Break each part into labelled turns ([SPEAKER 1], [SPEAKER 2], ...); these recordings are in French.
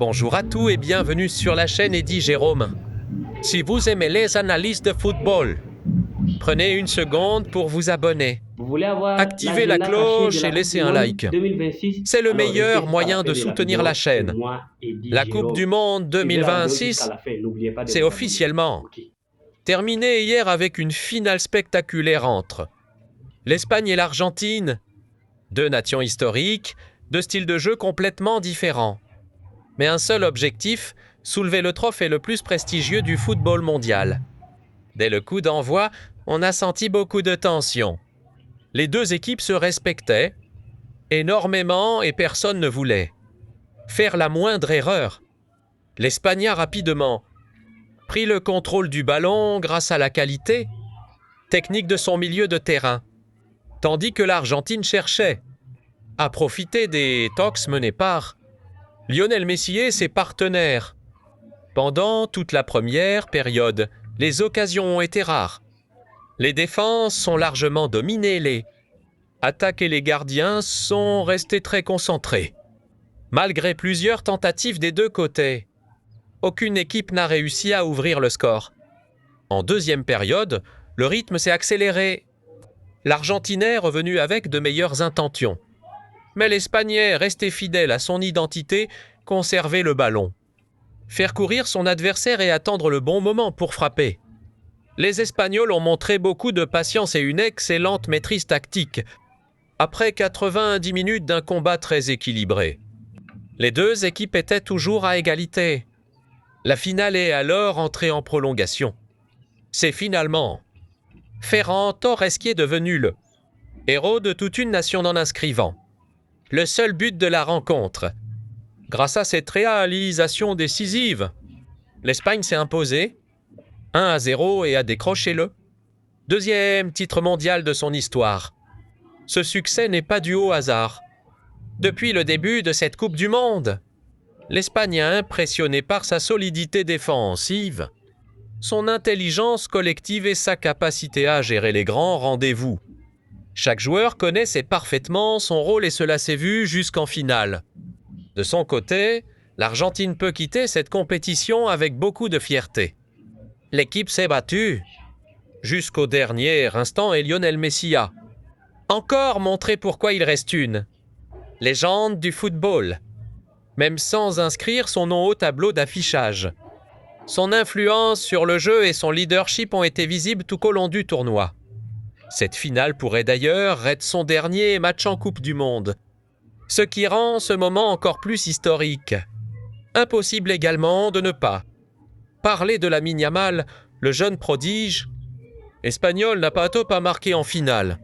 [SPEAKER 1] Bonjour à tous et bienvenue sur la chaîne Eddy Jérôme. Si vous aimez les analyses de football, prenez une seconde pour vous abonner.
[SPEAKER 2] Vous voulez avoir
[SPEAKER 1] Activez la cloche et laissez un like.
[SPEAKER 2] 2026?
[SPEAKER 1] C'est le
[SPEAKER 2] Alors,
[SPEAKER 1] meilleur
[SPEAKER 2] restez
[SPEAKER 1] moyen
[SPEAKER 2] jusqu'à la
[SPEAKER 1] de
[SPEAKER 2] fin
[SPEAKER 1] soutenir
[SPEAKER 2] la
[SPEAKER 1] la
[SPEAKER 2] vidéo.
[SPEAKER 1] chaîne.
[SPEAKER 2] C'est moi, Eddy
[SPEAKER 1] La Coupe
[SPEAKER 2] Jérôme.
[SPEAKER 1] du Monde
[SPEAKER 2] Suivez la vidéo
[SPEAKER 1] 2026,
[SPEAKER 2] jusqu'à la fin. N'oubliez pas de
[SPEAKER 1] c'est
[SPEAKER 2] vous
[SPEAKER 1] officiellement
[SPEAKER 2] abonner. Ok.
[SPEAKER 1] terminé hier avec une finale spectaculaire entre l'Espagne et l'Argentine, deux nations historiques, deux styles de jeu complètement différents. Mais un seul objectif, soulever le trophée le plus prestigieux du football mondial. Dès le coup d'envoi, on a senti beaucoup de tension. Les deux équipes se respectaient énormément et personne ne voulait faire la moindre erreur. L'Espagne a rapidement pris le contrôle du ballon grâce à la qualité technique de son milieu de terrain, tandis que l'Argentine cherchait à profiter des tocs menés par Lionel Messi et ses partenaires. Pendant toute la première période, les occasions ont été rares. Les défenses sont largement dominées, les attaques et les gardiens sont restés très concentrés. Malgré plusieurs tentatives des deux côtés, aucune équipe n'a réussi à ouvrir le score. En deuxième période, le rythme s'est accéléré. L'Argentin est revenu avec de meilleures intentions. Mais l'Espagne est resté fidèle à son identité, conserver le ballon, faire courir son adversaire et attendre le bon moment pour frapper. Les Espagnols ont montré beaucoup de patience et une excellente maîtrise tactique, après 90 minutes d'un combat très équilibré. Les deux équipes étaient toujours à égalité. La finale est alors entrée en prolongation. C'est finalement Ferran Torres qui est devenu le héros de toute une nation en inscrivant le seul but de la rencontre. Grâce à cette réalisation décisive, l'Espagne s'est imposée 1-0 et a décroché le deuxième titre mondial de son histoire. Ce succès n'est pas dû au hasard. Depuis le début de cette Coupe du Monde, l'Espagne a impressionné par sa solidité défensive, son intelligence collective et sa capacité à gérer les grands rendez-vous. Chaque joueur connaissait parfaitement son rôle et cela s'est vu jusqu'en finale. De son côté, l'Argentine peut quitter cette compétition avec beaucoup de fierté. L'équipe s'est battue jusqu'au dernier instant et Lionel Messi a encore montré pourquoi il reste une légende du football, même sans inscrire son nom au tableau d'affichage. Son influence sur le jeu et son leadership ont été visibles tout au long du tournoi. Cette finale pourrait d'ailleurs être son dernier match en Coupe du Monde, ce qui rend ce moment encore plus historique. Impossible également de ne pas parler de Lamine Yamal, le jeune prodige espagnol n'a pas top à marquer en finale,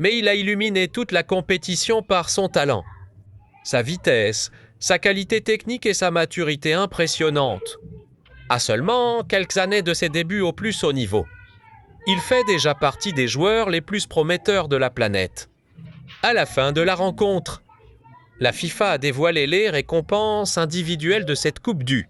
[SPEAKER 1] mais il a illuminé toute la compétition par son talent, sa vitesse, sa qualité technique et sa maturité impressionnante. À seulement quelques années de ses débuts au plus haut niveau, il fait déjà partie des joueurs les plus prometteurs de la planète. À la fin de la rencontre, la FIFA a dévoilé les récompenses individuelles de cette Coupe du